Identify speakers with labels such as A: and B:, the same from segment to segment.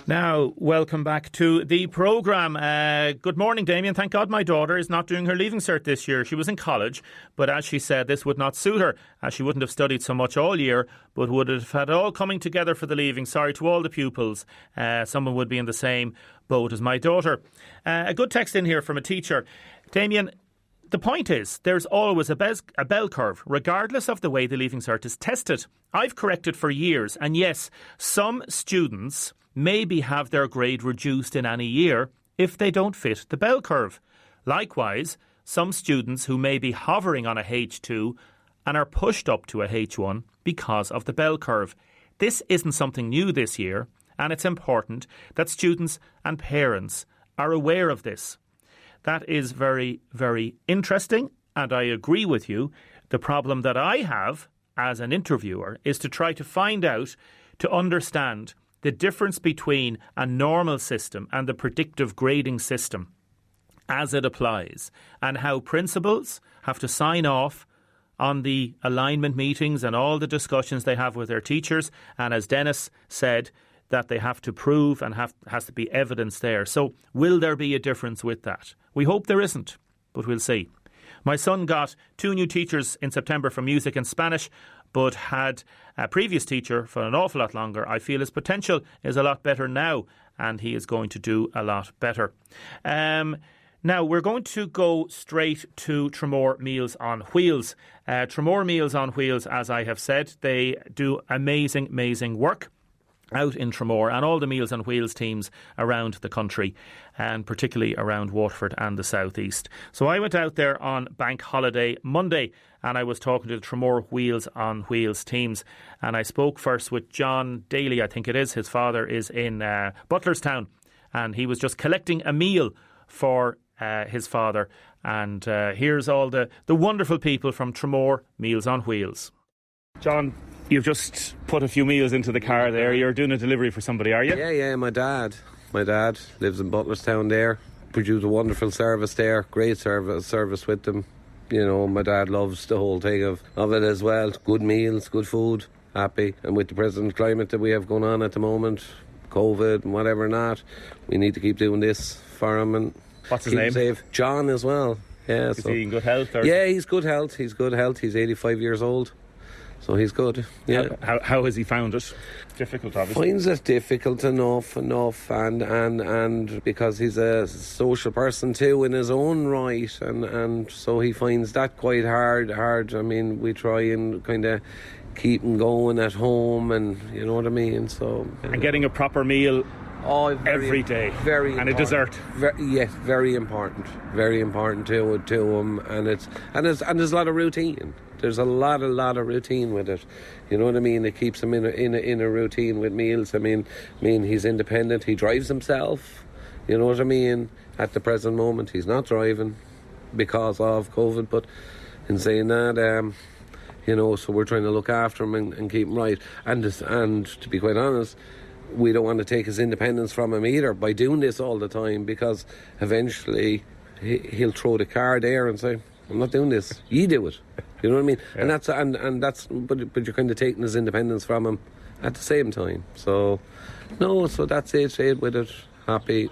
A: Now, welcome back to the programme. Good morning, Damien. Thank God my daughter is not doing her Leaving Cert this year. She was in college, but as she said, this would not suit her, as she wouldn't have studied so much all year, but would have had it all coming together for the Leaving. Sorry to all the pupils. Someone would be in the same boat as my daughter. A good text in here from a teacher. Damien, the point is, there's always a bell curve, regardless of the way the Leaving Cert is tested. I've corrected for years, and yes, some students maybe have their grade reduced in any year if they don't fit the bell curve. Likewise, some students who may be hovering on a H2 and are pushed up to a H1 because of the bell curve. This isn't something new this year, and it's important that students and parents are aware of this. That is very, very interesting, and I agree with you. The problem that I have as an interviewer is to try to find out, to understand the difference between a normal system and the predictive grading system as it applies, and how principals have to sign off on the alignment meetings and all the discussions they have with their teachers, and as Dennis said, that they have to prove and has to be evidence there. So will there be a difference with that? We hope there isn't, but we'll see. My son got 2 new teachers in September for music and Spanish, but had a previous teacher for an awful lot longer. I feel his potential is a lot better now, and he is going to do a lot better. Now, we're going to go straight to Tramore Meals on Wheels. Tramore Meals on Wheels, as I have said, they do amazing, amazing work out in Tramore, and all the Meals on Wheels teams around the country, and particularly around Waterford and the South East. So I went out there on Bank Holiday Monday, and I was talking to the Tramore Wheels on Wheels teams, and I spoke first with John Daly, I think it is. His father is in Butlerstown, and he was just collecting a meal for his father. And here's all the wonderful people from Tramore Meals on Wheels. John, you've just put a few meals into the car there. You're doing a delivery for somebody, are you?
B: Yeah, my dad lives in Butlerstown there. Produce a wonderful service there. Great service with them. You know, my dad loves the whole thing of it as well. Good meals, good food, happy. And with the present climate that we have going on at the moment, COVID and whatever not, we need to keep doing this for him. And
A: what's his name?
B: Safe. John as well. Yeah,
A: is he in good health? Or?
B: Yeah, he's good health. He's 85 years old. So he's good. Yeah.
A: How has he found it? Difficult, obviously.
B: Finds it difficult enough, and because he's a social person too in his own right, and so he finds that quite hard. I mean, we try and kind of keep him going at home, and you know what I mean. So
A: and getting a proper meal. Every day,
B: very
A: and important. A dessert.
B: Yes, very important to him, and there's a lot of routine. There's a lot of routine with it. You know what I mean? It keeps him in a routine with meals. I mean, he's independent. He drives himself. You know what I mean? At the present moment, he's not driving because of COVID. But in saying that, you know, so we're trying to look after him and keep him right. And to be quite honest, we don't want to take his independence from him either by doing this all the time, because eventually he'll throw the car there and say, I'm not doing this, you do it. You know what I mean? Yeah. But you're kind of taking his independence from him at the same time. So that's it with it. Happy.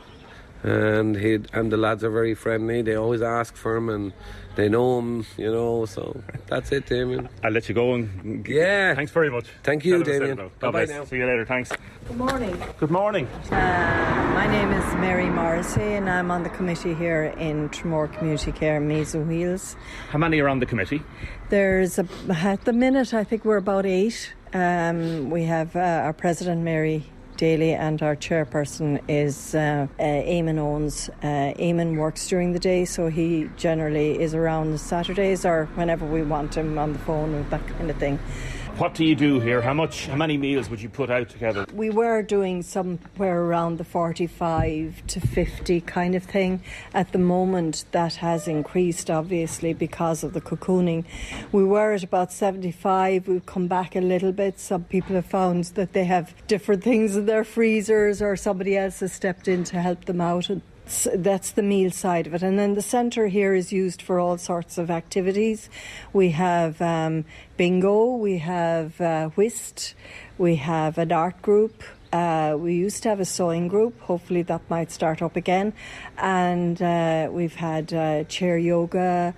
B: And the lads are very friendly. They always ask for him, and they know him, you know. So that's it, Damien.
A: I'll let you go. And
B: yeah.
A: Thanks very much.
B: Thank you, Damien.
A: Bye now. See you later. Thanks.
C: Good morning.
A: Good morning.
C: My name is Mary Morrissey, and I'm on the committee here in Tramore Community Care Meals on Wheels.
A: How many are on the committee?
C: There's at the minute, I think we're about 8. We have our president, Mary Daly, and our chairperson is Eamon Owens. Eamon works during the day, so he generally is around Saturdays or whenever we want him on the phone or that kind of thing.
A: What do you do here? How many meals would you put out together?
C: We were doing somewhere around the 45 to 50 kind of thing. At the moment, that has increased, obviously, because of the cocooning. We were at about 75. We've come back a little bit. Some people have found that they have different things in their freezers, or somebody else has stepped in to help them out. And that's the meal side of it. And then the centre here is used for all sorts of activities. We have bingo, we have whist, we have an art group, We used to have a sewing group. Hopefully that might start up again. And we've had chair yoga,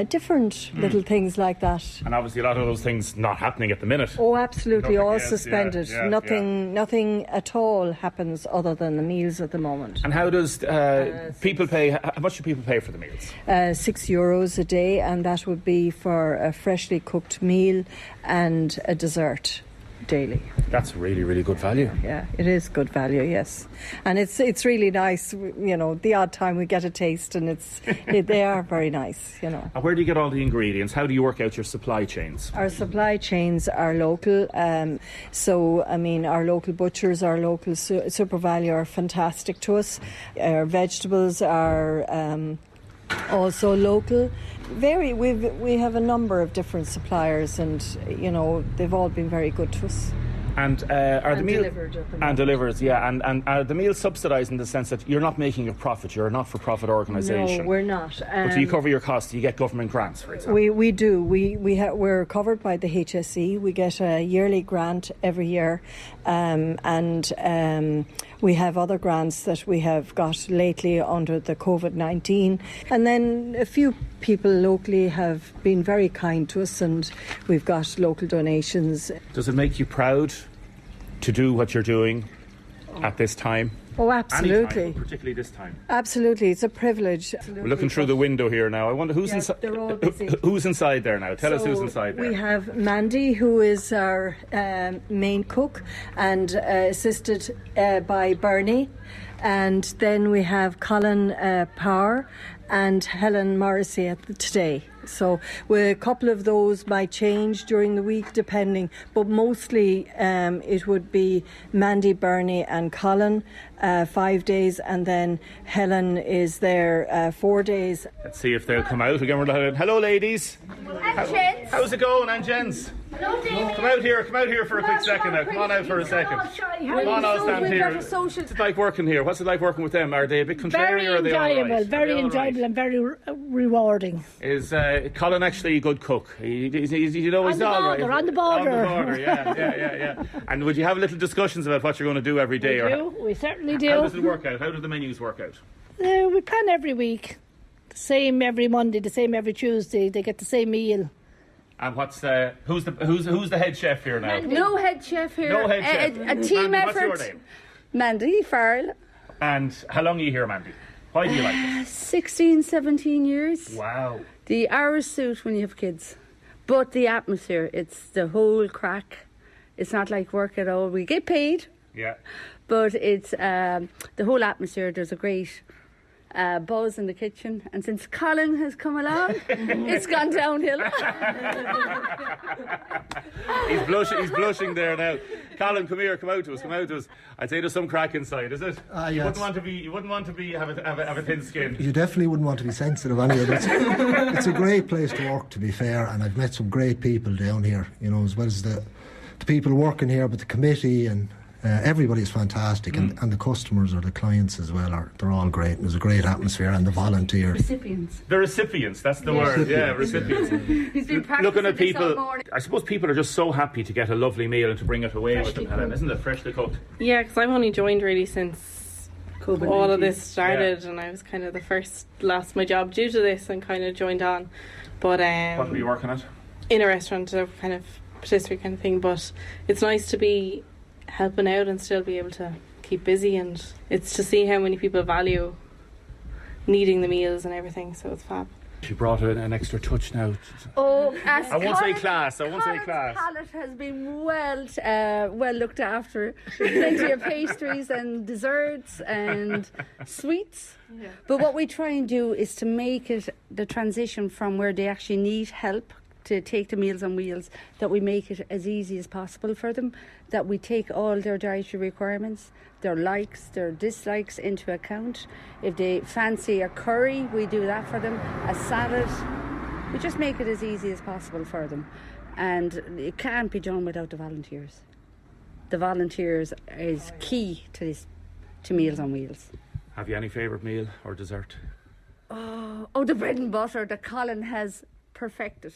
C: different little things like that.
A: And obviously a lot of those things not happening at the minute.
C: Oh, absolutely,
A: Nothing,
C: all
A: yes,
C: suspended. Nothing at all happens other than the meals at the moment.
A: And how does people pay? How much do people pay for the meals?
C: €6 a day, and that would be for a freshly cooked meal and a dessert daily.
A: That's really, really good value.
C: Yeah, it is good value, yes. And it's really nice, the odd time we get a taste, and they are very nice,
A: And where do you get all the ingredients? How do you work out your supply chains?
C: Our supply chains are local. Our local butchers, our local SuperValu are fantastic to us. Our vegetables are also local. We have a number of different suppliers, and they've all been very good to us.
A: And are the meals
C: delivered?
A: And are the meals subsidised in the sense that you're not making a profit? You're a not-for-profit organisation.
C: No, we're not.
A: But do you cover your costs? Do you get government grants, for example?
C: We do. We're covered by the HSE. We get a yearly grant every year, and we have other grants that we have got lately under the COVID-19. And then a few people locally have been very kind to us, and we've got local donations.
A: Does it make you proud to do what you're doing at this time?
C: Oh, absolutely.
A: Anytime, particularly this time.
C: Absolutely, it's a privilege.
A: We're looking through the window here now. I wonder who's inside. Who's inside there now? Tell us who's inside there.
C: We have Mandy, who is our main cook, and assisted by Bernie. And then we have Colin Power and Helen Morrissey today. So a couple of those might change during the week depending, but mostly it would be Mandy, Bernie and Colin 5 days, and then Helen is there 4 days.
A: Let's see if they'll come out again. Hello ladies. How's it going, and gents?
D: Hello, David.
A: Come out here for a quick second now. Come on out for a second. Come on, I'll stand here. What's it like working here? What's it like working with them? Are they a bit contrary, or are they all right?
D: Very enjoyable and very rewarding.
A: Is Colin actually a good cook? He's all right.
D: On the border.
A: Yeah. And would you have little discussions about what you're going to do every day?
D: We certainly do.
A: How does it work out? How do the menus work out?
D: We plan every week. The same every Monday, the same every Tuesday. They get the same meal.
A: And who's the head chef here now?
E: No head chef here.
A: No head chef.
E: A team
A: Mandy,
E: effort.
A: What's your name?
E: Mandy Farrell.
A: And how long are you here, Mandy? Why do you like it?
E: 16, 17 years.
A: Wow.
E: The hours suit when you have kids. But the atmosphere, it's the whole crack. It's not like work at all. We get paid.
A: Yeah.
E: But it's the whole atmosphere. There's a great buzz in the kitchen, and since Colin has come along, it's gone downhill.
A: He's blushing there now. Colin, come here, come out to us. I'd say there's some crack inside, is it?
F: Yes.
A: You wouldn't want to have a thin skin.
F: You definitely wouldn't want to be sensitive anyway. It's a great place to work, to be fair, and I've met some great people down here, as well as the people working here, but the committee and everybody's fantastic, and the customers or the clients as well they're all great. And there's a great atmosphere, and the volunteers.
A: The recipients, that's the word. Yeah, recipients.
E: He's been
A: Looking at
E: practicing this all
A: people,
E: morning.
A: I suppose people are just so happy to get a lovely meal and to bring it away with them, Helen, isn't it? Freshly cooked.
G: Yeah, because I've only joined really since
E: COVID-19.
G: all of this started, and I was kind of the first, lost my job due to this and kind of joined on. But
A: what were you working at?
G: In a restaurant, a kind of patisserie kind of thing. But it's nice to be helping out and still be able to keep busy, and it's to see how many people value needing the meals and everything, so it's fab.
A: She brought an extra touch now.
E: Oh,
A: I won't say class.
E: Palate has been well looked after. Plenty of pastries and desserts and sweets.
G: Yeah.
E: But what we try and do is to make it the transition from where they actually need help to take the Meals on Wheels, that we make it as easy as possible for them, that we take all their dietary requirements, their likes, their dislikes into account. If they fancy a curry, we do that for them, a salad. We just make it as easy as possible for them. And it can't be done without the volunteers. The volunteers is key to this, to Meals on Wheels.
A: Have you any favourite meal or dessert?
E: Oh, the bread and butter that Colin has perfect it.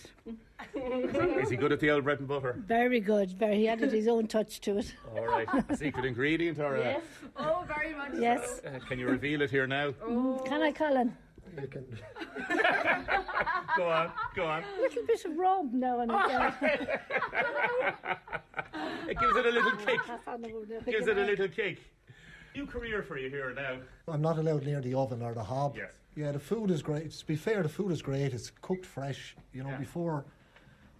A: Is he good at the old bread and butter?
D: Very good. He added his own touch to it.
A: All right. A secret ingredient or
D: Yes.
E: Oh, very much.
D: Yes.
A: Can you reveal it here now?
D: Can I, Colin?
F: You can,
A: Go on.
D: A little bit of rum now and again.
A: It gives it a little kick.
D: Pass on the-
A: Gives it a little kick. New career for you here now.
F: I'm not allowed near the oven or the hob.
A: Yes.
F: Yeah, the food is great. To be fair, the food is great. It's cooked fresh. You know,
A: Yeah.
F: before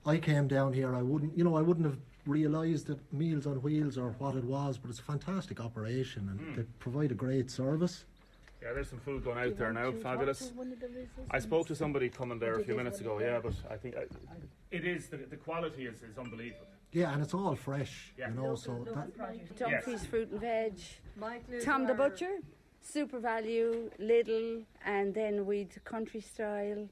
F: I came down here, I wouldn't have realised that Meals on Wheels or what it was, but it's a fantastic operation and they provide a great service.
A: Yeah, there's some food going out there now. Fabulous. I spoke to somebody coming there a few minutes ago. Yeah, but I think it is the quality is unbelievable.
F: Yeah, and it's all fresh.
A: Yeah.
F: You know, so that,
E: Dunphy's Fruit and Veg, Tom the Butcher, Super Value, Lidl, and then we'd Country Style,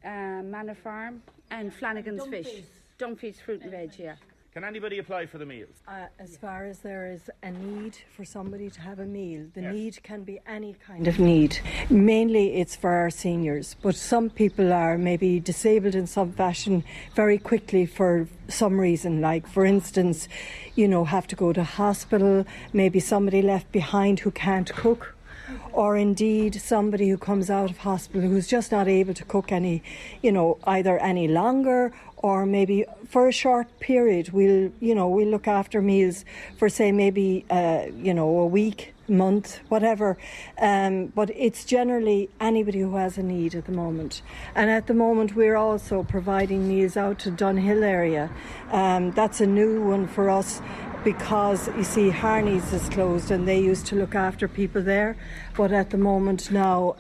E: Manor Farm, and Flanagan's Fish. Dunphy's Fruit and Veg, yeah.
A: Can anybody apply for the meals?
C: As far as there is a need for somebody to have a meal, the
A: Yes.
C: need can be any kind of need. Mainly it's for our seniors, but some people are maybe disabled in some fashion very quickly for some reason, like for instance, have to go to hospital, maybe somebody left behind who can't cook, or indeed somebody who comes out of hospital who's just not able to cook either any longer or maybe for a short period. We'll look after meals for say maybe a week, month, whatever. But it's generally anybody who has a need at the moment. And at the moment we're also providing meals out to Dunhill area. That's a new one for us, because you see Harney's is closed and they used to look after people there, but at the moment now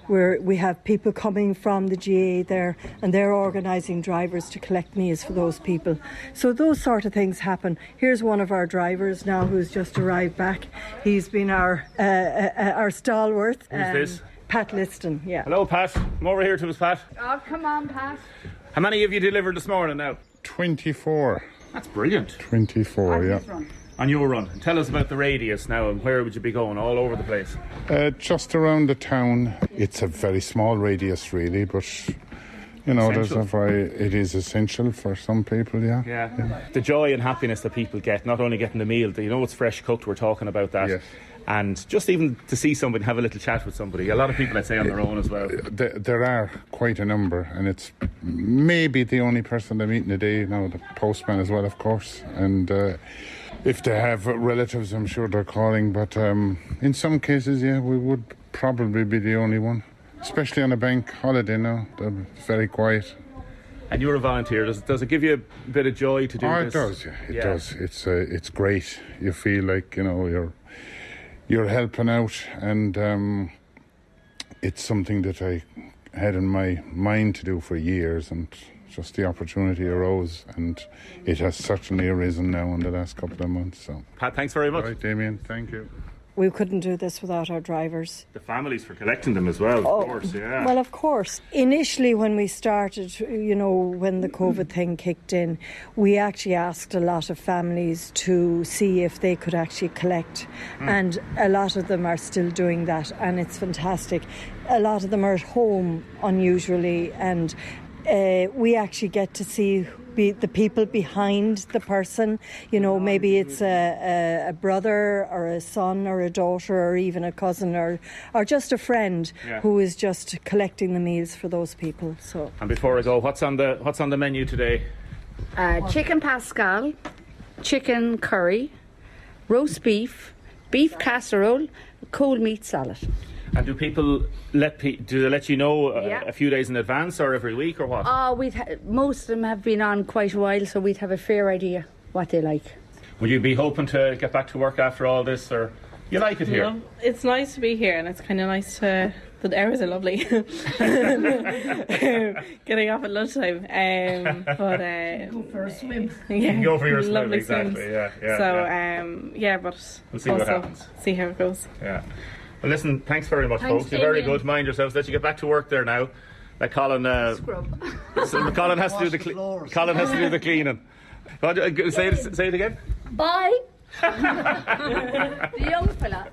C: we have people coming from the GA there and they're organising drivers to collect meals for those people. So those sort of things happen. Here's one of our drivers now who's just arrived back. He's been our stalwart.
A: Who's this?
C: Pat Liston, yeah.
A: Hello, Pat. Come over here to us, Pat.
E: Oh, come on, Pat.
A: How many have you delivered this morning now?
H: 24.
A: That's brilliant.
H: 24, yeah.
A: On your run. Tell us about the radius now and where would you be going? All over the place.
H: Just around the town. It's a very small radius, really, but it is essential for some people, yeah.
A: Yeah. The joy and happiness that people get, not only getting the meal, it's fresh cooked, we're talking about that.
H: Yes.
A: And just even to see somebody, have a little chat with somebody. A lot of people, I'd say, on their own as well.
H: There are quite a number, and it's maybe the only person I'm eating a day now, the postman as well, of course. And if they have relatives, I'm sure they're calling. But in some cases, yeah, we would probably be the only one, especially on a bank holiday now. They're very quiet.
A: And you're a volunteer. Does it give you a bit of joy to do this?
H: It does, yeah. It does. It's great. You feel like, you're helping out, and it's something that I had in my mind to do for years, and just the opportunity arose, and it has certainly arisen now in the last couple of months. So,
A: Pat, thanks very much.
H: All right, Damien, thank you.
C: We couldn't do this without our drivers.
A: The families for collecting them as well, of course, yeah.
C: Well, of course. Initially, when we started, when the COVID thing kicked in, we actually asked a lot of families to see if they could actually collect. And a lot of them are still doing that, and it's fantastic. A lot of them are at home, unusually, and we actually get to see the people behind the person. Maybe it's a brother or a son or a daughter or even a cousin or just a friend who is just collecting the meals for those people. So. And
A: before I go, what's on the menu today?
E: Chicken pascal, chicken curry, roast beef, beef casserole, cold meat salad.
A: And do people let you know a few days in advance or every week or what?
E: Most of them have been on quite a while, so we'd have a fair idea what they like.
A: Will you be hoping to get back to work after all this, or you like it here?
G: No, it's nice to be here, and it's kind of nice to. The hours are lovely. Getting off at lunchtime, but
D: go for a swim.
G: Yeah,
A: you can go for your swim,
G: lovely
A: exactly.
G: swims.
A: Yeah.
G: So but
A: we'll see what happens.
G: See how it goes.
A: Yeah. Well, listen, thanks very much, folks. You're very good. Mind yourselves. Let you get back to work there now. Like Colin, so Colin has to do the cleaning. Say it again.
E: Bye. The young fella.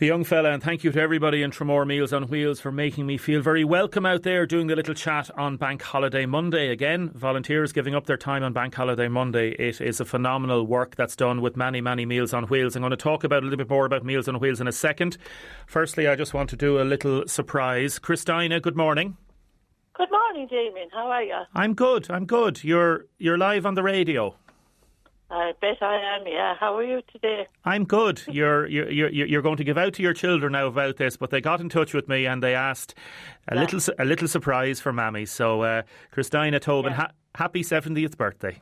A: The young fella, and thank you to everybody in Tramore Meals on Wheels for making me feel very welcome out there doing the little chat on Bank Holiday Monday. Again, volunteers giving up their time on Bank Holiday Monday. It is a phenomenal work that's done with many, many Meals on Wheels. I'm going to talk about a little bit more about Meals on Wheels in a second. Firstly, I just want to do a little surprise. Christina, good morning.
I: Good morning, Damien. How are you?
A: I'm good. You're live on the radio.
I: I bet I am, yeah. How are you today?
A: I'm good. You're going to give out to your children now about this, but they got in touch with me and they asked a little surprise for Mammy. So, Christina Tobin, happy 70th birthday.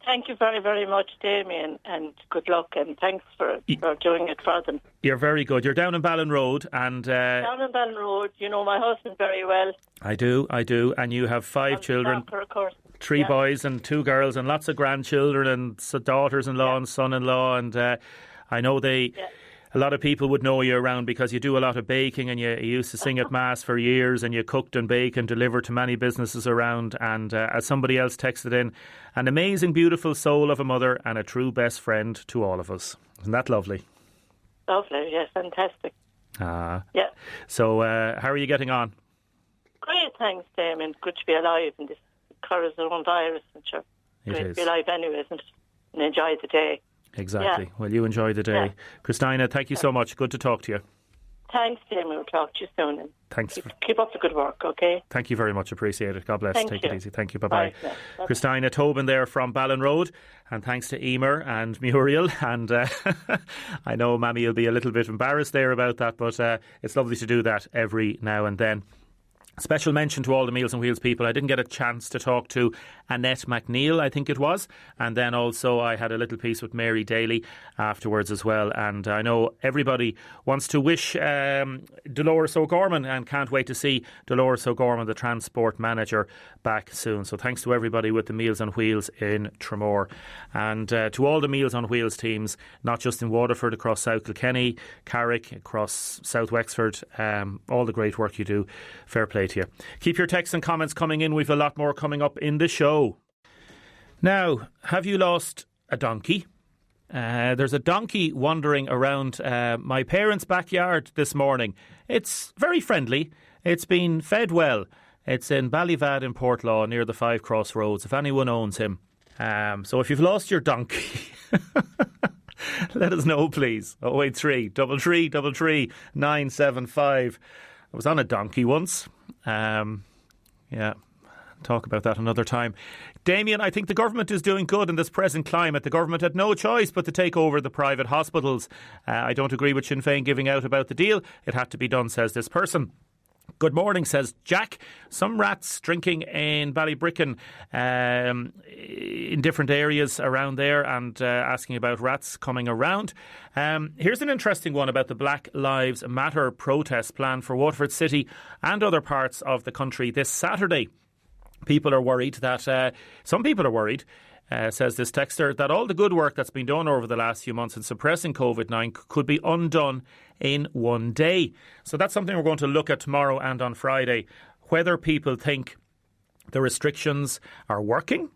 I: Thank you very, very much, Damien, and good luck, and thanks for doing it for them.
A: You're very good. You're down in Ballin Road. And
I: down in Ballin Road. You know my husband very well.
A: I do. And you have 5 children.
I: Soccer, of course.
A: 3 boys and 2 girls and lots of grandchildren and daughters-in-law and son-in-law. And I know a lot of people would know you around because you do a lot of baking, and you used to sing at Mass for years, and you cooked and baked and delivered to many businesses around. And as somebody else texted in, an amazing, beautiful soul of a mother and a true best friend to all of us. Isn't that lovely?
I: Lovely, yes, fantastic.
A: Yeah. So how are you getting on?
I: Great, thanks, Damien. Good to be alive in this coronavirus, and sure. Great to be alive anyway, isn't it? And enjoy the day.
A: Exactly.
I: Yeah.
A: Well, you enjoy the day. Yeah. Christina, thank you so much. Good to talk to you.
I: Thanks, Damien. We'll talk to you soon. And
A: thanks.
I: Keep up the good work, okay?
A: Thank you very much. Appreciate it. God bless. Take it easy. Thank you. Bye-bye.
I: Bye.
A: Christina Tobin there from Ballin Road. And thanks to Emer and Muriel. And I know Mammy will be a little bit embarrassed there about that, but it's lovely to do that every now and then. Special mention to all the Meals on Wheels people. I didn't get a chance to talk to Annette McNeil, I think it was. And then also I had a little piece with Mary Daly afterwards as well. And I know everybody wants to wish Dolores O'Gorman, and can't wait to see Dolores O'Gorman, the transport manager, back soon. So thanks to everybody with the Meals on Wheels in Tramore. And to all the Meals on Wheels teams, not just in Waterford, across South Kilkenny, Carrick, across South Wexford, all the great work you do. Fair play to you. Keep your texts and comments coming in. We've a lot more coming up in the show. Now, have you lost a donkey? There's a donkey wandering around my parents' backyard this morning. It's very friendly. It's been fed well. It's in Ballyvad in Portlaw near the 5 Crossroads, if anyone owns him. So if you've lost your donkey, let us know, please. 083 3333 975. I was on a donkey once. Talk about that another time. Damien, I think the government is doing good in this present climate. The government had no choice but to take over the private hospitals. I don't agree with Sinn Féin giving out about the deal. It had to be done, says this person. Good morning, says Jack. Some rats drinking in Ballybricken in different areas around there, and asking about rats coming around. Here's an interesting one about the Black Lives Matter protest planned for Waterford City and other parts of the country this Saturday. People are worried that, some people are worried, says this texter, that all the good work that's been done over the last few months in suppressing COVID-19 could be undone in one day. So that's something we're going to look at tomorrow and on Friday. Whether people think the restrictions are working.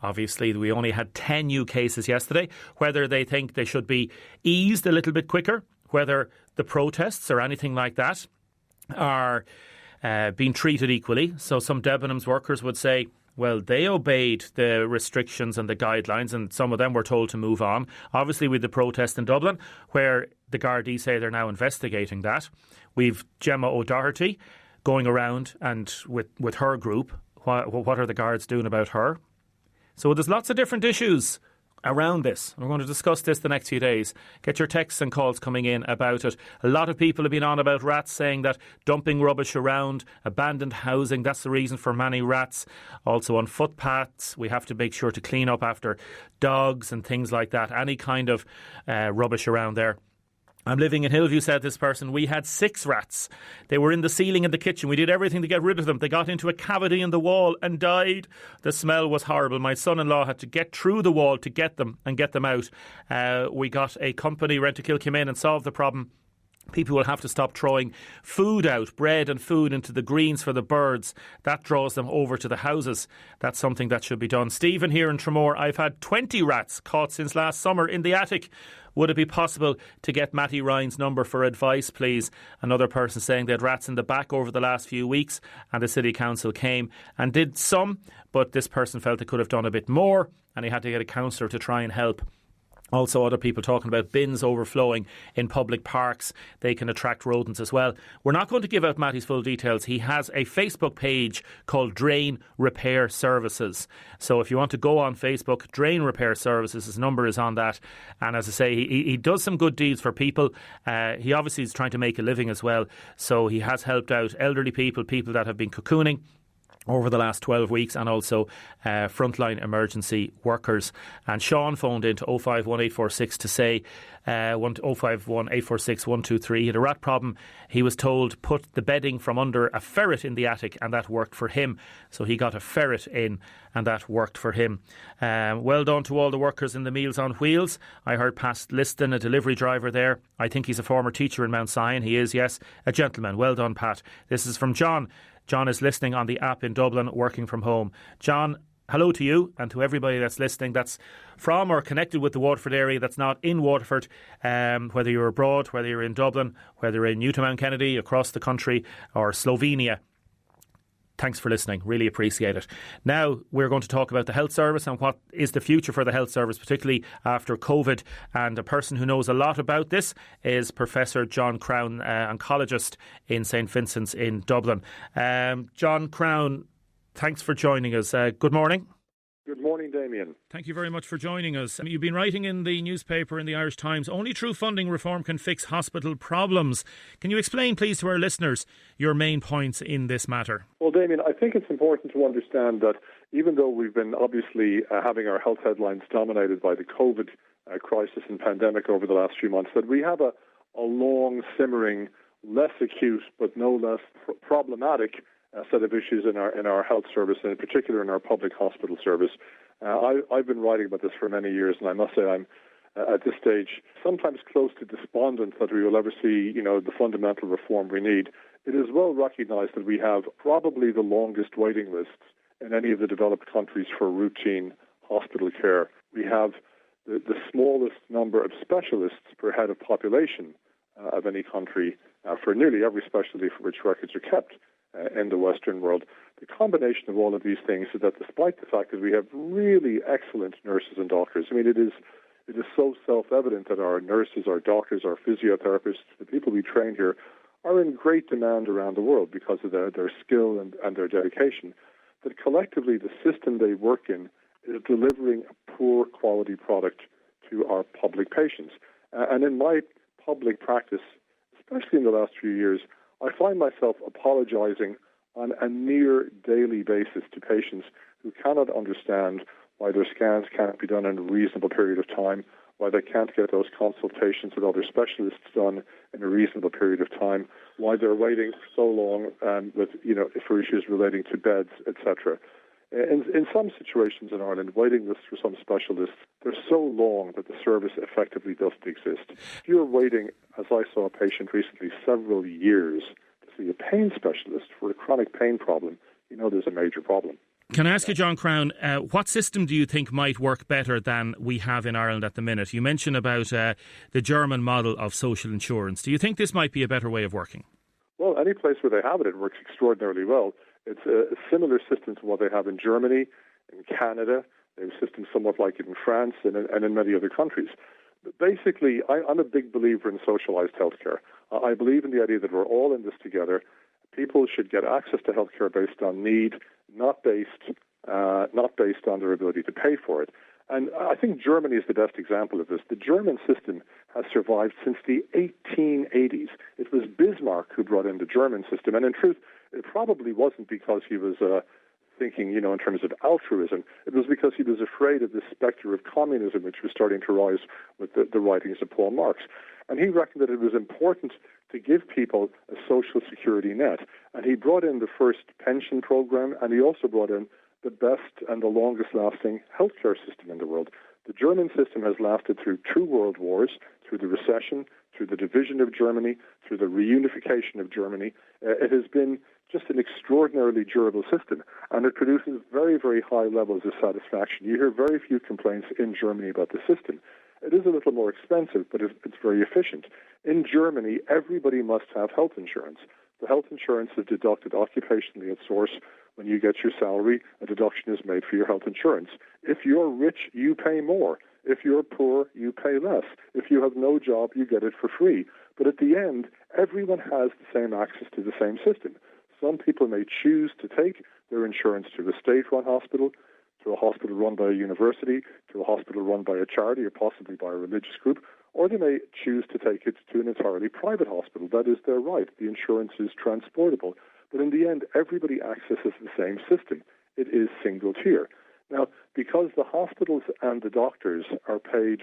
A: Obviously, we only had 10 new cases yesterday. Whether they think they should be eased a little bit quicker. Whether the protests or anything like that are being treated equally. So some Debenhams workers would say, well, they obeyed the restrictions and the guidelines, and some of them were told to move on. Obviously, with the protest in Dublin, where the Gardaí say they're now investigating that. We've Gemma O'Doherty going around and with her group. What are the guards doing about her? So there's lots of different issues around this. We're going to discuss this the next few days. Get your texts and calls coming in about it. A lot of people have been on about rats, saying that dumping rubbish around, abandoned housing, that's the reason for many rats. Also on footpaths, we have to make sure to clean up after dogs and things like that. Any kind of rubbish around there. I'm living in Hillview, said this person. We had 6 rats. They were in the ceiling in the kitchen. We did everything to get rid of them. They got into a cavity in the wall and died. The smell was horrible. My son-in-law had to get through the wall to get them and get them out. We got a company, Rent-A-Kill, came in and solved the problem. People will have to stop throwing food out, bread and food, into the greens for the birds. That draws them over to the houses. That's something that should be done. Stephen here in Tramore, I've had 20 rats caught since last summer in the attic. Would it be possible to get Matty Ryan's number for advice, please? Another person saying they had rats in the back over the last few weeks, and the City Council came and did some, but this person felt they could have done a bit more, and he had to get a councillor to try and help. Also, other people talking about bins overflowing in public parks. They can attract rodents as well. We're not going to give out Matty's full details. He has a Facebook page called Drain Repair Services. So if you want to go on Facebook, Drain Repair Services, his number is on that. And as I say, he does some good deeds for people. He obviously is trying to make a living as well. So he has helped out elderly people, people that have been cocooning over the last 12 weeks, and also frontline emergency workers. And Sean phoned into 051846 to say 051846 123. He had a rat problem. He was told put the bedding from under a ferret in the attic, and that worked for him. So he got a ferret in, and that worked for him. Well done to all the workers in the Meals on Wheels. I heard past Liston, a delivery driver there. I think he's a former teacher in Mount Sion. He is, yes, a gentleman. Well done, Pat. This is from John. John is listening on the app in Dublin, working from home. John, hello to you and to everybody that's listening, that's from or connected with the Waterford area, that's not in Waterford, whether you're abroad, whether you're in Dublin, whether you're in Newtown Kennedy, across the country, or Slovenia. Thanks for listening. Really appreciate it. Now we're going to talk about the health service and what is the future for the health service, particularly after COVID. And a person who knows a lot about this is Professor John Crown, oncologist in St Vincent's in Dublin. John Crown, thanks for joining us. Good morning.
J: Good morning, Damien.
A: Thank you very much for joining us. You've been writing in the newspaper, in the Irish Times, only true funding reform can fix hospital problems. Can you explain, please, to our listeners your main points in this matter?
J: Well, Damien, I think it's important to understand that even though we've been obviously having our health headlines dominated by the COVID crisis and pandemic over the last few months, that we have a long, simmering, less acute but no less problematic set of issues in our health service, and in particular in our public hospital service. I've been writing about this for many years, and I must say I'm at this stage sometimes close to despondent that we will ever see, the fundamental reform we need. It is well recognised that we have probably the longest waiting lists in any of the developed countries for routine hospital care. We have the smallest number of specialists per head of population of any country for nearly every specialty for which records are kept in the Western world. The combination of all of these things is that despite the fact that we have really excellent nurses and doctors, it is so self-evident that our nurses, our doctors, our physiotherapists, the people we train here, are in great demand around the world because of their skill and their dedication, that collectively the system they work in is delivering a poor quality product to our public patients. And in my public practice, especially in the last few years, I find myself apologizing on a near daily basis to patients who cannot understand why their scans can't be done in a reasonable period of time, why they can't get those consultations with other specialists done in a reasonable period of time, why they're waiting so long for issues relating to beds, etc. In some situations in Ireland, waiting lists for some specialists, they're so long that the service effectively doesn't exist. If you're waiting, as I saw a patient recently, several years to see a pain specialist for a chronic pain problem, there's a major problem.
A: Can I ask you, John Crown, what system do you think might work better than we have in Ireland at the minute? You mentioned about the German model of social insurance. Do you think this might be a better way of working?
J: Well, any place where they have it works extraordinarily well. It's a similar system to what they have in Germany, in Canada. They have a system somewhat like it in France and in many other countries. But basically, I'm a big believer in socialized healthcare. I believe in the idea that we're all in this together. People should get access to healthcare based on need, not based on their ability to pay for it. And I think Germany is the best example of this. The German system has survived since the 1880s. It was Bismarck who brought in the German system, and in truth, it probably wasn't because he was thinking, in terms of altruism. It was because he was afraid of the specter of communism, which was starting to rise with the writings of Paul Marx. And he reckoned that it was important to give people a social security net. And he brought in the first pension program, and he also brought in the best and the longest-lasting healthcare system in the world. The German system has lasted through 2 world wars, through the recession, through the division of Germany, through the reunification of Germany. It has been just an extraordinarily durable system, and it produces very, very high levels of satisfaction. You hear very few complaints in Germany about the system. It is a little more expensive, but it's very efficient. In Germany, everybody must have health insurance. The health insurance is deducted occupationally at source. When you get your salary, a deduction is made for your health insurance. If you're rich, you pay more. If you're poor, you pay less. If you have no job, you get it for free. But at the end, everyone has the same access to the same system. Some people may choose to take their insurance to a state-run hospital, to a hospital run by a university, to a hospital run by a charity or possibly by a religious group, or they may choose to take it to an entirely private hospital. That is their right. The insurance is transportable. But in the end, everybody accesses the same system. It is single tier. Now, because the hospitals and the doctors are paid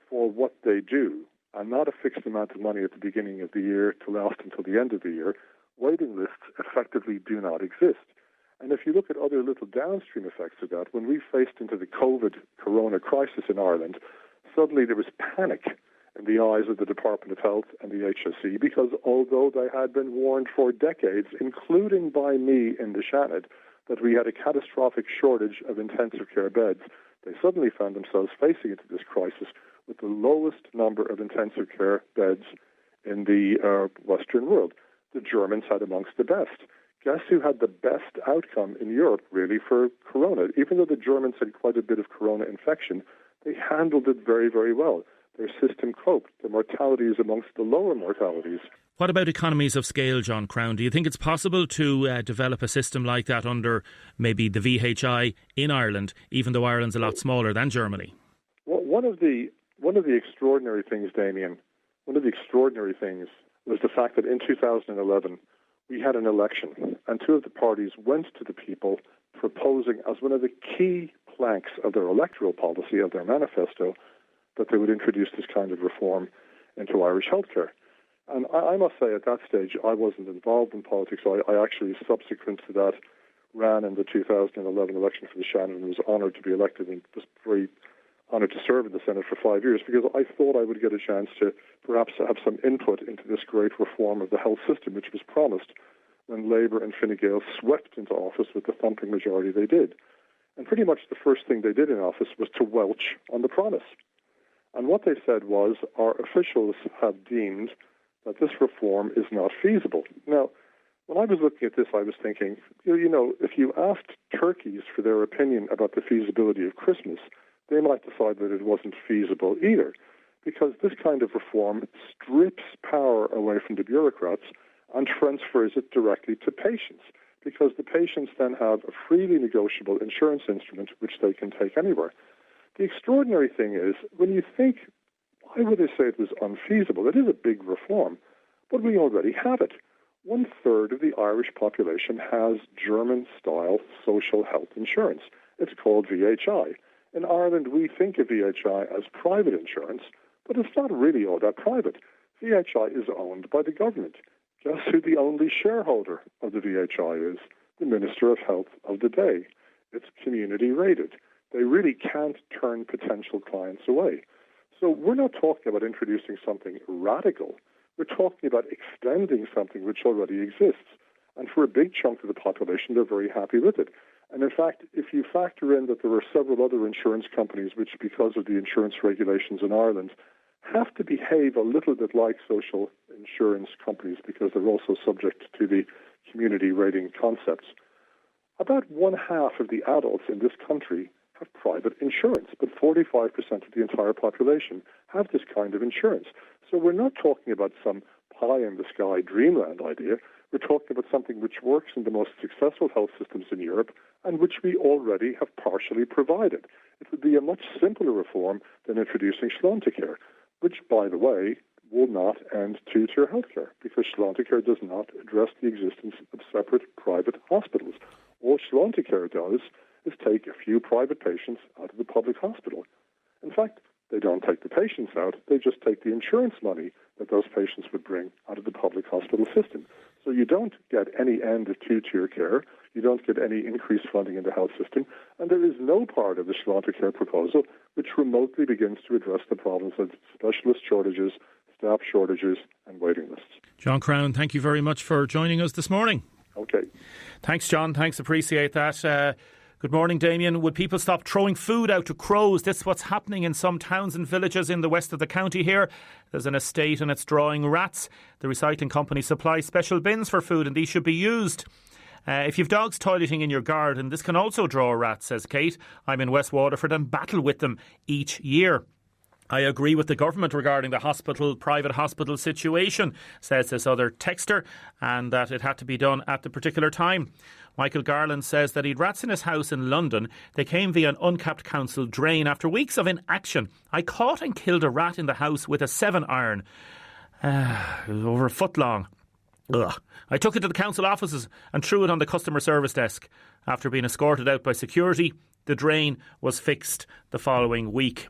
J: for what they do, and not a fixed amount of money at the beginning of the year to last until the end of the year, waiting lists effectively do not exist. And if you look at other little downstream effects of that, when we faced into the COVID corona crisis in Ireland, suddenly there was panic in the eyes of the Department of Health and the HSE, because although they had been warned for decades, including by me in the Shannon, that we had a catastrophic shortage of intensive care beds, they suddenly found themselves facing into this crisis with the lowest number of intensive care beds in the Western world. The Germans had amongst the best. Guess who had the best outcome in Europe, really, for corona? Even though the Germans had quite a bit of corona infection, they handled it very, very well. Their system coped. The mortality is amongst the lower mortalities.
A: What about economies of scale, John Crown? Do you think it's possible to develop a system like that under maybe the VHI in Ireland, even though Ireland's a lot smaller than Germany?
J: Well, one of the extraordinary things, Damien, was the fact that in 2011 we had an election, and two of the parties went to the people proposing as one of the key planks of their electoral policy, of their manifesto, that they would introduce this kind of reform into Irish healthcare. And I must say, at that stage, I wasn't involved in politics. I actually, subsequent to that, ran in the 2011 election for the Shannon and was honoured to be elected and was very honoured to serve in the Senate for 5 years, because I thought I would get a chance to perhaps have some input into this great reform of the health system, which was promised when Labour and Fine Gael swept into office with the thumping majority they did. And pretty much the first thing they did in office was to welch on the promise. And what they said was, our officials have deemed that this reform is not feasible. Now, when I was looking at this, I was thinking, if you asked turkeys for their opinion about the feasibility of Christmas, they might decide that it wasn't feasible either, because this kind of reform strips power away from the bureaucrats and transfers it directly to patients, because the patients then have a freely negotiable insurance instrument which they can take anywhere. The extraordinary thing is, when you think, why would they say it was unfeasible? It is a big reform, but we already have it. 1/3 of the Irish population has German-style social health insurance. It's called VHI. In Ireland, we think of VHI as private insurance, but it's not really all that private. VHI is owned by the government. Guess who the only shareholder of the VHI is? The Minister of Health of the day. It's community rated. They really can't turn potential clients away. So we're not talking about introducing something radical. We're talking about extending something which already exists. And for a big chunk of the population, they're very happy with it. And in fact, if you factor in that there are several other insurance companies which, because of the insurance regulations in Ireland, have to behave a little bit like social insurance companies because they're also subject to the community rating concepts, about 1/2 of the adults in this country have private insurance, but 45% of the entire population have this kind of insurance. So we're not talking about some pie-in-the-sky dreamland idea. We're talking about something which works in the most successful health systems in Europe and which we already have partially provided. It would be a much simpler reform than introducing Schlontecare, which, by the way, will not end two-tier healthcare, because Schlontecare does not address the existence of separate private hospitals. All Schlontecare does is take a few private patients out of the public hospital. In fact, they don't take the patients out, they just take the insurance money that those patients would bring out of the public hospital system. So you don't get any end of two-tier care, you don't get any increased funding in the health system, and there is no part of the Schlontecare proposal which remotely begins to address the problems of specialist shortages, staff shortages, and waiting lists.
A: John Crown, thank you very much for joining us this morning.
J: Okay.
A: Thanks, John. Thanks, appreciate that. Good morning, Damien. Would people stop throwing food out to crows? This is what's happening in some towns and villages in the west of the county here. There's an estate and it's drawing rats. The recycling company supplies special bins for food and these should be used. If you've dogs toileting in your garden, this can also draw rats, says Kate. I'm in West Waterford and battle with them each year. I agree with the government regarding the private hospital situation, says this other texter, and that it had to be done at the particular time. Michael Garland says that he'd rats in his house in London. They came via an uncapped council drain. After weeks of inaction, I caught and killed a rat in the house with a 7-iron. It was over a foot long. Ugh. I took it to the council offices and threw it on the customer service desk. After being escorted out by security, the drain was fixed the following week.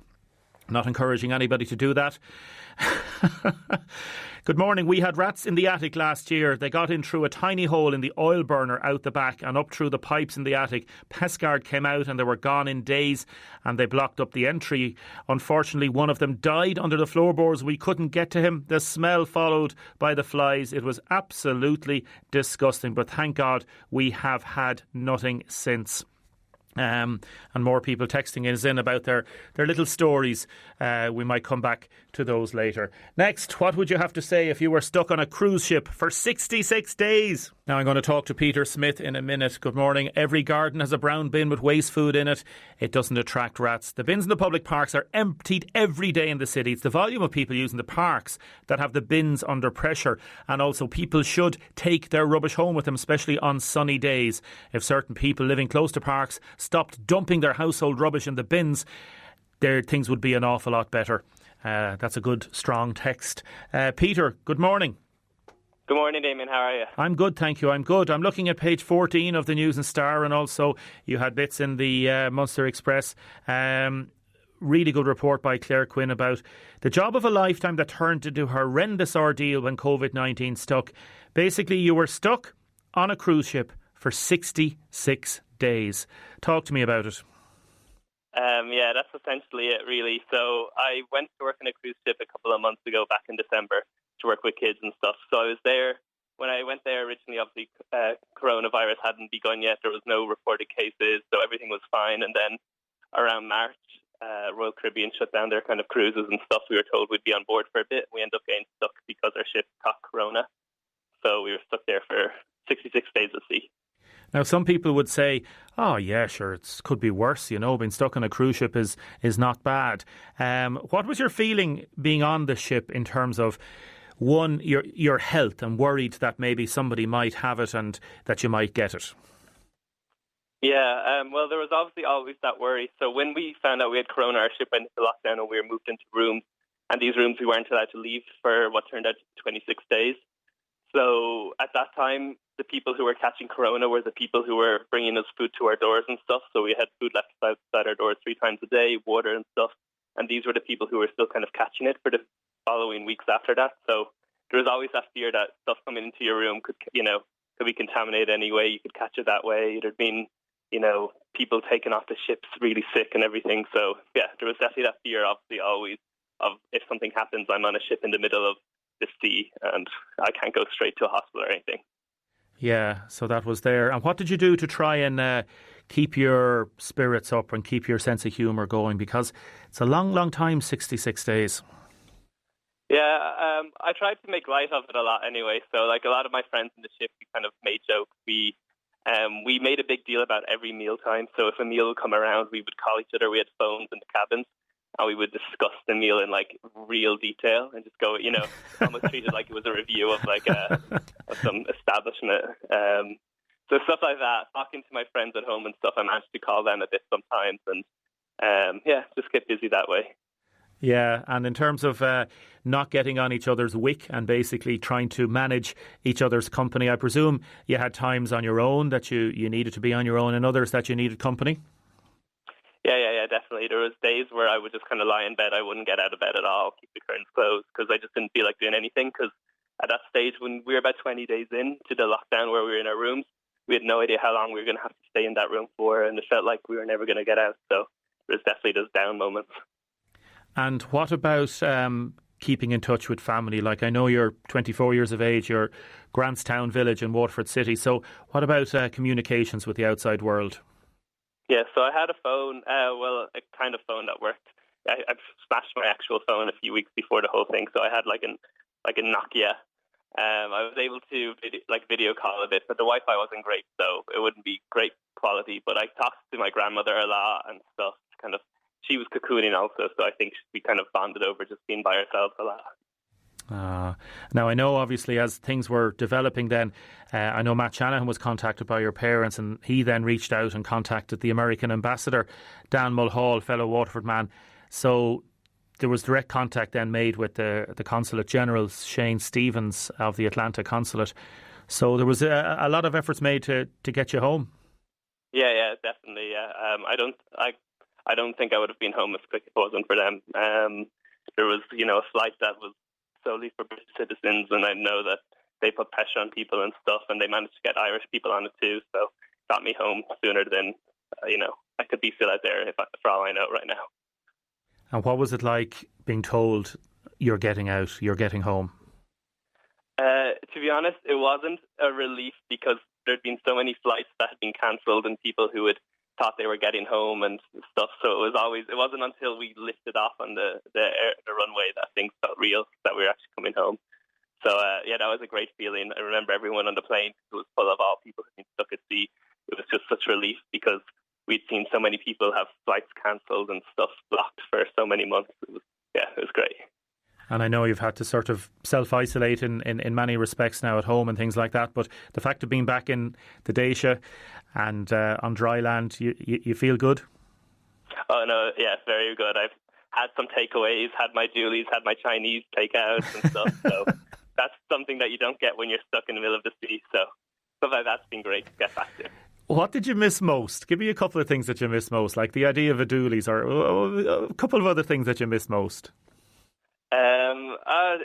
A: Not encouraging anybody to do that. Good morning. We had rats in the attic last year. They got in through a tiny hole in the oil burner out the back and up through the pipes in the attic. Pestguard came out and they were gone in days and they blocked up the entry. Unfortunately, one of them died under the floorboards. We couldn't get to him. The smell followed by the flies. It was absolutely disgusting. But thank God we have had nothing since. And more people texting us in about their little stories. We might come back to those later. Next, what would you have to say if you were stuck on a cruise ship for 66 days? Now I'm going to talk to Peter Smith in a minute. Good morning. Every garden has a brown bin with waste food in it. It doesn't attract rats. The bins in the public parks are emptied every day in the city. It's the volume of people using the parks that have the bins under pressure. And also people should take their rubbish home with them, especially on sunny days. If certain people living close to parks stopped dumping their household rubbish in the bins, things would be an awful lot better. That's a good, strong text. Peter, good morning.
K: Good morning, Damien. How are you?
A: I'm good, thank you. I'm good. I'm looking at page 14 of the News and Star, and also you had bits in the Munster Express. Really good report by Claire Quinn about the job of a lifetime that turned into a horrendous ordeal when COVID-19 stuck. Basically, you were stuck on a cruise ship for 66 days. Talk to me about it.
K: Yeah, that's essentially it, really. So I went to work on a cruise ship a couple of months ago, back in December, to work with kids and stuff. So I was there. When I went there originally, obviously, coronavirus hadn't begun yet. There was no reported cases, so everything was fine. And then around March, Royal Caribbean shut down their kind of cruises and stuff. We were told we'd be on board for a bit. We ended up getting stuck because our ship caught corona. So we were stuck there for 66 days at sea.
A: Now, some people would say, oh, yeah, sure, it could be worse, being stuck on a cruise ship is not bad. What was your feeling being on the ship in terms of, one, your health, and worried that maybe somebody might have it and that you might get it?
K: Yeah, well, there was obviously always that worry. So when we found out we had corona, our ship went into lockdown and we were moved into rooms. And these rooms we weren't allowed to leave for what turned out to be 26 days. So at that time, the people who were catching corona were the people who were bringing us food to our doors and stuff. So we had food left outside our doors 3 times a day, water and stuff. And these were the people who were still kind of catching it for the following weeks after that. So there was always that fear that stuff coming into your room could be contaminated anyway. You could catch it that way. There'd been, people taken off the ships really sick and everything. So yeah, there was definitely that fear, obviously, always of if something happens, I'm on a ship in the middle of the sea and I can't go straight to a hospital or anything.
A: Yeah, so that was there. And what did you do to try and keep your spirits up and keep your sense of humour going? Because it's a long, long time, 66 days.
K: Yeah, I tried to make light of it a lot anyway. So like a lot of my friends in the ship, we kind of made jokes. We made a big deal about every mealtime. So if a meal would come around, we would call each other. We had phones in the cabins. And we would discuss the meal in like real detail and just go, almost treat it like it was a review of like of some establishment. So stuff like that. Talking to my friends at home and stuff, I managed to call them a bit sometimes, and just get busy that way.
A: Yeah, and in terms of not getting on each other's wick and basically trying to manage each other's company, I presume you had times on your own that you needed to be on your own and others that you needed company?
K: Yeah, definitely. There was days where I would just kind of lie in bed. I wouldn't get out of bed at all, keep the curtains closed, because I just didn't feel like doing anything. Because at that stage, when we were about 20 days into the lockdown where we were in our rooms, we had no idea how long we were going to have to stay in that room for, and it felt like we were never going to get out. So there was definitely those down moments. And
A: what about keeping in touch with family? Like, I know you're 24 years of age, you're Grantstown village in Waterford City. So what about communications with the outside world?
K: Yeah, so I had a phone, a kind of phone that worked. I smashed my actual phone a few weeks before the whole thing, so I had like a Nokia. I was able to video call a bit, but the Wi-Fi wasn't great, so it wouldn't be great quality. But I talked to my grandmother a lot and stuff. She was cocooning also, so I think we kind of bonded over just being by ourselves a lot.
A: Now, I know, obviously, as things were developing then, I know Matt Shanahan was contacted by your parents, and he then reached out and contacted the American ambassador, Dan Mulhall, fellow Waterford man. So there was direct contact then made with the Consulate General, Shane Stevens of the Atlanta Consulate. So there was a lot of efforts made to get you home.
K: Yeah, definitely. Yeah, I don't think I would have been home as quick if it wasn't for them. There was, a flight that was solely for British citizens, and I know that they put pressure on people and stuff, and they managed to get Irish people on it too. So got me home sooner than I could be still out there for all I know right now.
A: And what was it like being told you're getting out, you're getting home?
K: To be honest, it wasn't a relief because there'd been so many flights that had been cancelled and people who had thought they were getting home and stuff. So it wasn't until we lifted off on the runway that things felt real, that we were actually coming home. So that was a great feeling. I remember everyone on the plane, it was full of all people who'd been stuck at sea. It was just such relief because we'd seen so many people have flights cancelled and stuff blocked for so many months. It was great.
A: And I know you've had to sort of self-isolate in many respects now at home and things like that, but the fact of being back in the Deise and on dry land, you feel good?
K: Oh, no, yeah, very good. I've had some takeaways, had my Julies, had my Chinese takeouts and stuff, so that's something that you don't get when you're stuck in the middle of the sea, so stuff like that's been great to get back to.
A: What did you miss most? Give me a couple of things that you miss most, like the idea of a doolies or a couple of other things that you miss most.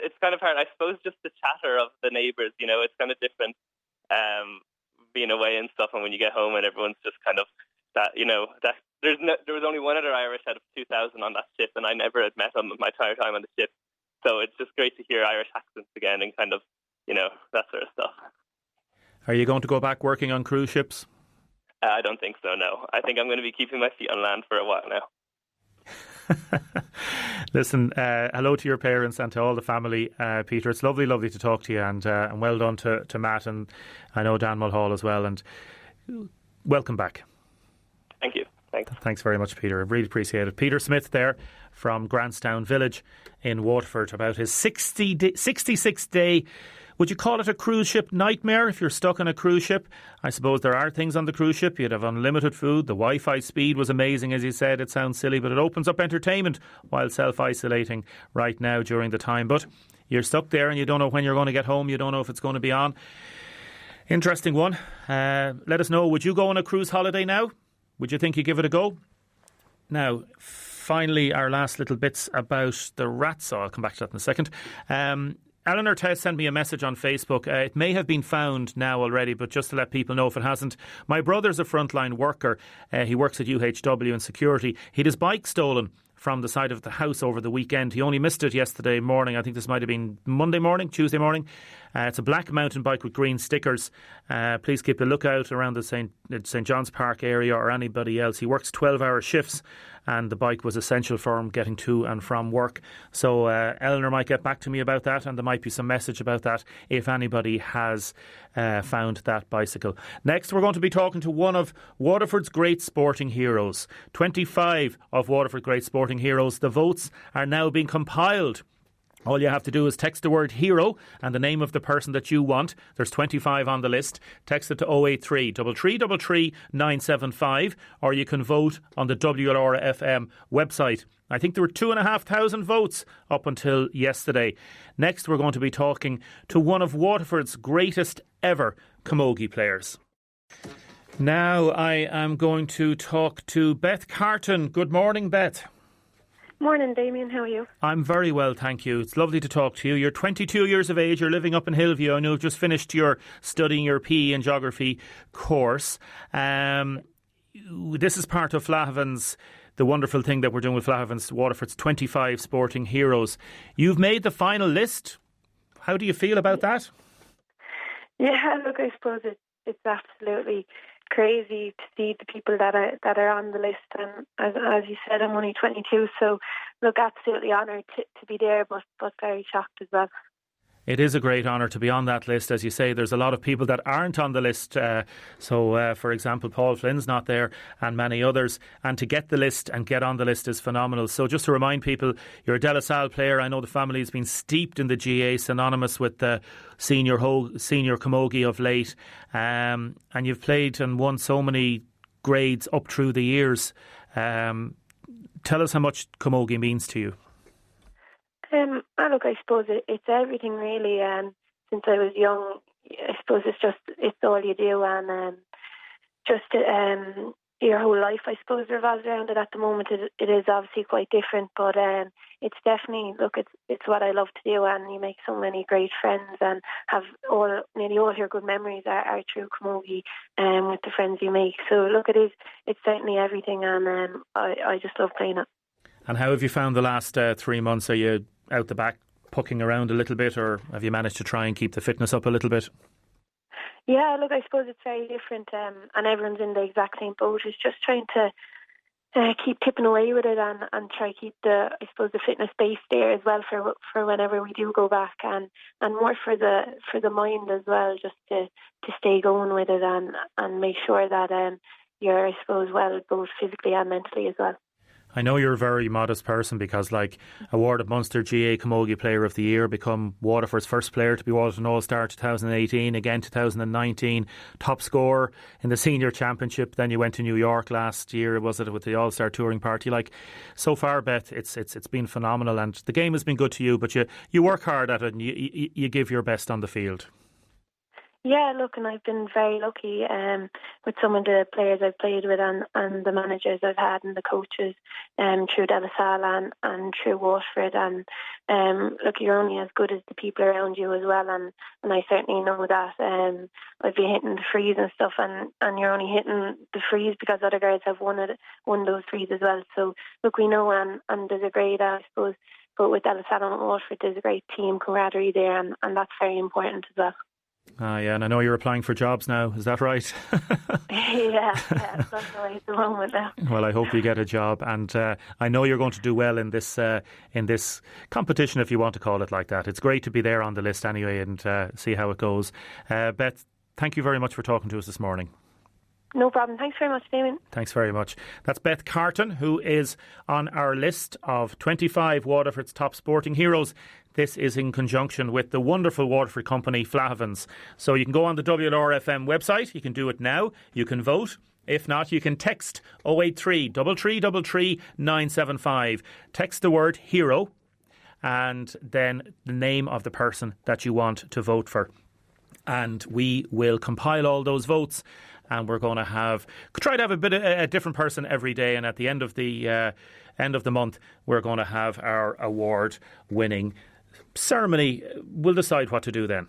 K: It's kind of hard. I suppose just the chatter of the neighbours, it's kind of different being away and stuff, and when you get home and everyone's just kind of that, that there was only one other Irish out of 2,000 on that ship, and I never had met him my entire time on the ship. So it's just great to hear Irish accents again and kind of, that sort of stuff.
A: Are you going to go back working on cruise ships?
K: I don't think so, no. I think I'm going to be keeping my feet on land for a while now.
A: Listen, hello to your parents and to all the family, Peter. It's lovely to talk to you, and well done to Matt, and I know Dan Mulhall as well, and welcome back.
K: Thank you.
A: Thanks very much, Peter. I really appreciate it. Peter Smith there from Grantstown Village in Waterford about his 66th day. Would you call it a cruise ship nightmare if you're stuck on a cruise ship? I suppose there are things on the cruise ship. You'd have unlimited food. The Wi-Fi speed was amazing, as you said. It sounds silly, but it opens up entertainment while self-isolating right now during the time. But you're stuck there and you don't know when you're going to get home. You don't know if it's going to be on. Interesting one. Let us know. Would you go on a cruise holiday now? Would you think you give it a go? Now, finally, our last little bits about the rats. So I'll come back to that in a second. Eleanor Tess sent me a message on Facebook. It may have been found now already, but just to let people know if it hasn't. My brother's a frontline worker. He works at UHW in security. He had his bike stolen from the side of the house over the weekend. He only missed it yesterday morning. I think this might have been Tuesday morning. It's a black mountain bike with green stickers. Please keep a lookout around the St. John's Park area or anybody else. He works 12-hour shifts and the bike was essential for him getting to and from work. So Eleanor might get back to me about that, and there might be some message about that if anybody has found that bicycle. Next, we're going to be talking to one of Waterford's great sporting heroes. 25 of Waterford's great sporting heroes. The votes are now being compiled. All you have to do is text the word hero and the name of the person that you want. There's 25 on the list. Text it to 083 3333 975, or you can vote on the WLR FM website. I think there were 2,500 votes up until yesterday. Next, we're going to be talking to one of Waterford's greatest ever camogie players. Now I am going to talk to Beth Carton. Good morning, Beth.
L: Morning, Damien. How are you?
A: I'm very well, thank you. It's lovely to talk to you. You're 22 years of age. You're living up in Hillview. I know you've just finished studying your PE and geography course. This is part of Flahavan's, the wonderful thing that we're doing with Flahavan's Waterford's 25 sporting heroes. You've made the final list. How do you feel about that?
L: Yeah, look, I suppose it's absolutely crazy to see the people that are on the list. And as you said, I'm only 22, so look, absolutely honoured to be there, but very shocked as well.
A: It is a great honour to be on that list. As you say, there's a lot of people that aren't on the list. For example, Paul Flynn's not there and many others. And to get the list and get on the list is phenomenal. So just to remind people, you're a De La Salle player. I know the family has been steeped in the GA, synonymous with the senior camogie of late. And you've played and won so many grades up through the years. Tell us how much camogie means to you.
L: Look, I suppose it's everything really. Since I was young, I suppose it's all you do, and your whole life, I suppose, revolves around it. At the moment, it is obviously quite different, but it's definitely, look, it's what I love to do, and you make so many great friends and have nearly all your good memories are through camogie with the friends you make. So look, it's certainly everything, and I just love playing it.
A: And how have you found the last 3 months? Are you out the back pucking around a little bit, or have you managed to try and keep the fitness up a little bit?
L: Yeah, look, I suppose it's very different, and everyone's in the exact same boat. It's just trying to keep tipping away with it and try to keep the fitness base there as well for whenever we do go back, and more for the mind as well, just to stay going with it and make sure that you're, I suppose, well, both physically and mentally as well.
A: I know you're a very modest person because, awarded Munster GA Camogie Player of the Year, become Waterford's first player to be awarded an All-Star 2018, again 2019, top scorer in the Senior Championship. Then you went to New York last year, was it, with the All-Star touring party? So far, Beth, it's been phenomenal, and the game has been good to you, but you work hard at it and you give your best on the field.
L: Yeah, look, and I've been very lucky with some of the players I've played with and the managers I've had and the coaches through De La Salle and through Waterford. And look, you're only as good as the people around you as well. And I certainly know that. I've been hitting the frees and stuff, and you're only hitting the frees because other girls have won those frees as well. So look, we know, and there's a great, I suppose, but with De La Salle and Waterford, there's a great team camaraderie there, and that's very important as well.
A: Yeah, and I know you're applying for jobs now, is that right?
L: yeah, that's the way at the moment now.
A: Well, I hope you get a job, and I know you're going to do well in this competition, if you want to call it like that. It's great to be there on the list anyway and see how it goes. Beth, thank you very much for talking to us this morning.
L: No problem. Thanks very much, Damien.
A: Thanks very much. That's Beth Carton, who is on our list of 25 Waterford's top sporting heroes. This is in conjunction with the wonderful Waterford company, Flahavans. So you can go on the WLRFM website. You can do it now. You can vote. If not, you can text 083 3333 975. Text the word hero and then the name of the person that you want to vote for. And we will compile all those votes. And we're going to try to have a different person every day. And at the end of the month, we're going to have our award-winning ceremony. We'll decide what to do then.